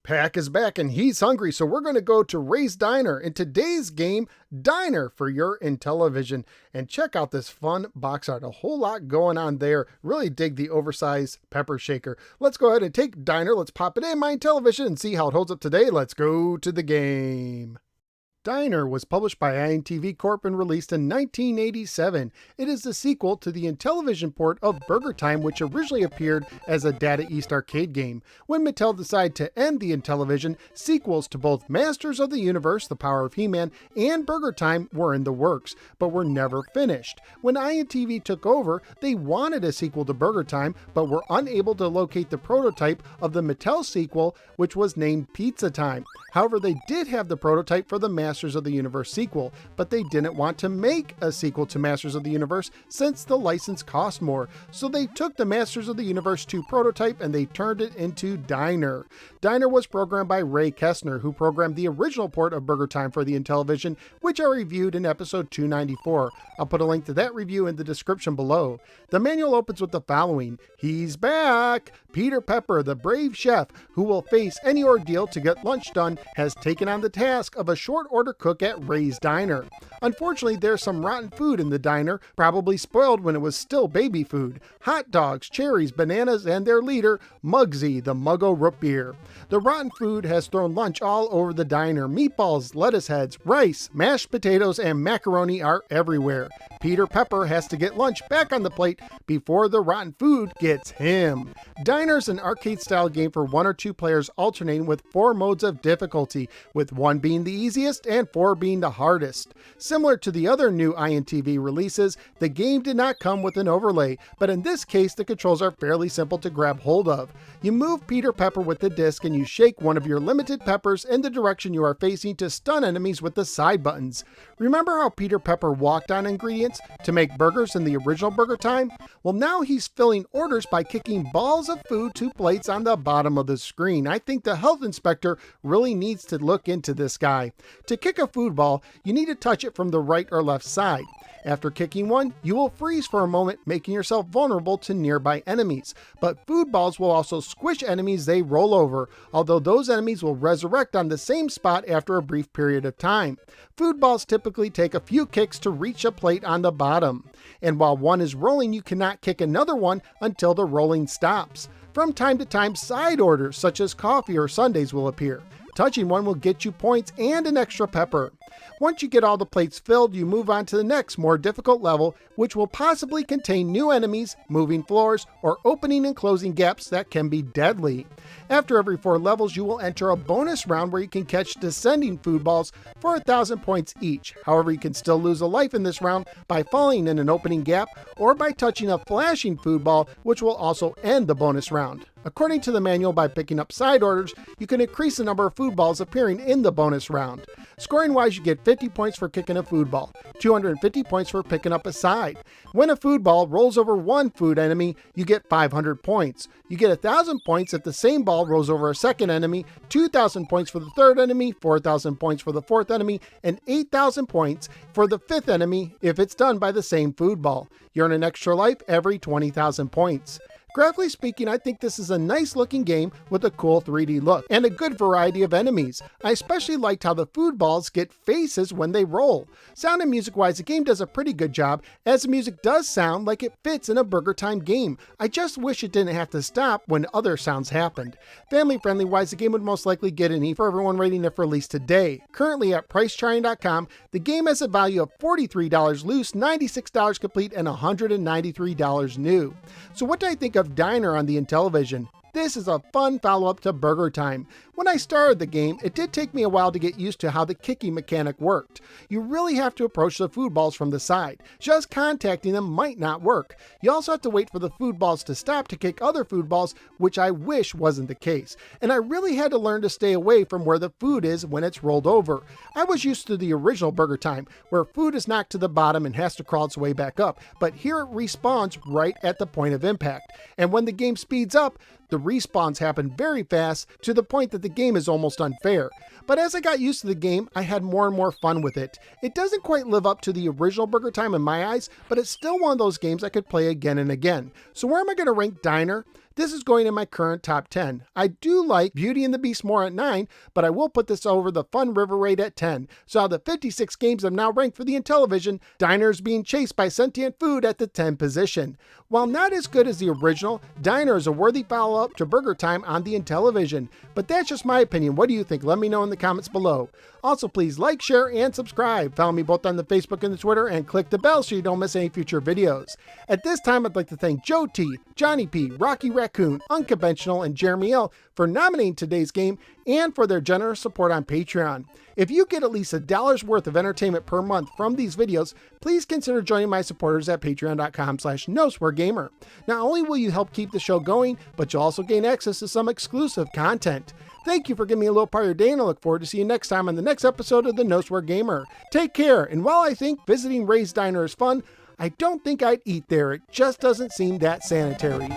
Pack is back and he's hungry, so we're going to go to Ray's Diner. In today's game, Diner for your Intellivision. And check out this fun box art. A whole lot going on there. Really dig the oversized pepper shaker. Let's go ahead and take Diner. Let's pop it in my Intellivision and see how it holds up today. Let's go to the game. Diner was published by INTV Corp and released in 1987. It is the sequel to the Intellivision port of Burgertime, which originally appeared as a Data East arcade game. When Mattel decided to end the Intellivision, sequels to both Masters of the Universe, The Power of He-Man, and Burgertime were in the works, but were never finished. When INTV took over, they wanted a sequel to Burgertime, but were unable to locate the prototype of the Mattel sequel, which was named Pizza Time. However, they did have the prototype for the Masters of the Universe sequel, but they didn't want to make a sequel to Masters of the Universe since the license cost more. So they took the Masters of the Universe 2 prototype and they turned it into Diner. Diner was programmed by Ray Kessner, who programmed the original port of Burgertime for the Intellivision, which I reviewed in episode 294. I'll put a link to that review in the description below. The manual opens with the following. He's back! Peter Pepper, the brave chef who will face any ordeal to get lunch done, has taken on the task of a short order cook at Ray's Diner. Unfortunately, there's some rotten food in the diner, probably spoiled when it was still baby food. Hot dogs, cherries, bananas, and their leader, Muggsy, the Muggo root beer. The rotten food has thrown lunch all over the diner. Meatballs, lettuce heads, rice, mashed potatoes, and macaroni are everywhere. Peter Pepper has to get lunch back on the plate before the rotten food gets him. Diner's an arcade-style game for 1 or 2 players alternating with 4 modes of difficulty, with 1 being the easiest and 4 being the hardest. Similar to the other new INTV releases, the game did not come with an overlay, but in this case the controls are fairly simple to grab hold of. You move Peter Pepper with the disc and you shake one of your limited peppers in the direction you are facing to stun enemies with the side buttons. Remember how Peter Pepper walked on ingredients to make burgers in the original Burgertime? Well, now he's filling orders by kicking balls of food to plates on the bottom of the screen. I think the health inspector really needs to look into this guy. To kick a food ball, you need to touch it from the right or left side. After kicking one, you will freeze for a moment, making yourself vulnerable to nearby enemies. But food balls will also squish enemies they roll over, although those enemies will resurrect on the same spot after a brief period of time. Food balls typically take a few kicks to reach a plate on the bottom. And while one is rolling, you cannot kick another one until the rolling stops. From time to time, side orders such as coffee or sundaes will appear. Touching one will get you points and an extra pepper. Once you get all the plates filled, you move on to the next, more difficult level, which will possibly contain new enemies, moving floors, or opening and closing gaps that can be deadly. After every 4 levels, you will enter a bonus round where you can catch descending food balls for 1,000 points each. However, you can still lose a life in this round by falling in an opening gap or by touching a flashing food ball, which will also end the bonus round. According to the manual, by picking up side orders, you can increase the number of food balls appearing in the bonus round. Scoring-wise, you get 50 points for kicking a food ball, 250 points for picking up a side. When a food ball rolls over one food enemy, you get 500 points. You get 1,000 points if the same ball rolls over a second enemy, 2,000 points for the third enemy, 4,000 points for the fourth enemy, and 8,000 points for the fifth enemy if it's done by the same food ball. You earn an extra life every 20,000 points. Graphically speaking, I think this is a nice looking game with a cool 3D look and a good variety of enemies. I especially liked how the food balls get faces when they roll. Sound and music wise, the game does a pretty good job, as the music does sound like it fits in a Burgertime game. I just wish it didn't have to stop when other sounds happened. Family friendly wise, the game would most likely get an E for everyone rating it for release today. Currently at pricecharting.com, the game has a value of $43 loose, $96 complete, and $193 new. So what do I think of Diner on the Intellivision? This is a fun follow-up to Burgertime. When I started the game, it did take me a while to get used to how the kicking mechanic worked. You really have to approach the food balls from the side. Just contacting them might not work. You also have to wait for the food balls to stop to kick other food balls, which I wish wasn't the case. And I really had to learn to stay away from where the food is when it's rolled over. I was used to the original Burgertime, where food is knocked to the bottom and has to crawl its way back up, but here it respawns right at the point of impact. And when the game speeds up, the respawns happen very fast to the point that the game is almost unfair. But as I got used to the game, I had more and more fun with it. It doesn't quite live up to the original Burgertime in my eyes, but it's still one of those games I could play again and again. So where am I going to rank Diner? This is going in my current top 10. I do like Beauty and the Beast more at 9, but I will put this over the Fun River Raid at 10. So out of the 56 games I've now ranked for the Intellivision, Diner is being chased by sentient food at the 10th position. While not as good as the original, Diner is a worthy follow-up to Burgertime on the Intellivision. But that's just my opinion. What do you think? Let me know in the comments below. Also, please like, share, and subscribe. Follow me both on the Facebook and the Twitter, and click the bell so you don't miss any future videos. At this time, I'd like to thank Joe T, Johnny P, Rocky Raccoon, Unconventional, and Jeremy L for nominating today's game and for their generous support on Patreon. If you get at least $1 worth of entertainment per month from these videos, please consider joining my supporters at patreon.com/nosweargamer. Not only will you help keep the show going, but you'll also gain access to some exclusive content. Thank you for giving me a little part of your day, and I look forward to seeing you next time on the next episode of the No Swear Gamer. Take care, and while I think visiting Ray's Diner is fun, I don't think I'd eat there. It just doesn't seem that sanitary.